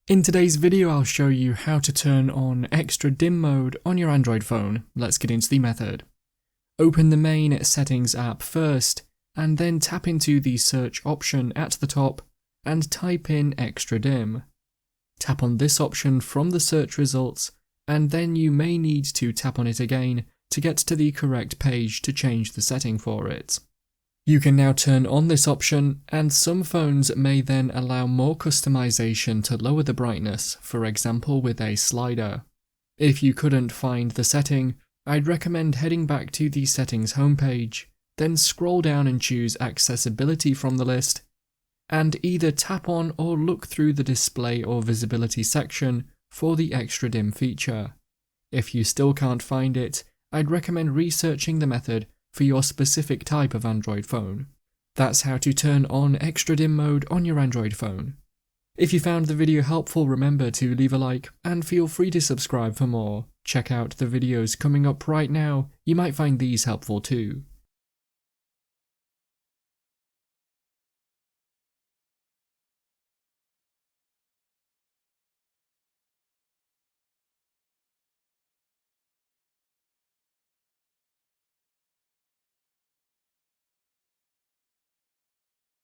In today's video, I'll show you how to turn on extra dim mode on your Android phone. Let's get into the method. Open the main settings app first, and then tap into the search option at the top and type in extra dim. Tap on this option from the search results, and then you may need to tap on it again to get to the correct page to change the setting for it. You can now turn on this option, and some phones may then allow more customization to lower the brightness, for example with a slider. If you couldn't find the setting, I'd recommend heading back to the settings homepage, then scroll down and choose accessibility from the list, and either tap on or look through the display or visibility section for the extra dim feature. If you still can't find it, I'd recommend researching the method for your specific type of Android phone. That's how to turn on extra dim mode on your Android phone. If you found the video helpful, remember to leave a like and feel free to subscribe for more. Check out the videos coming up right now, you might find these helpful too.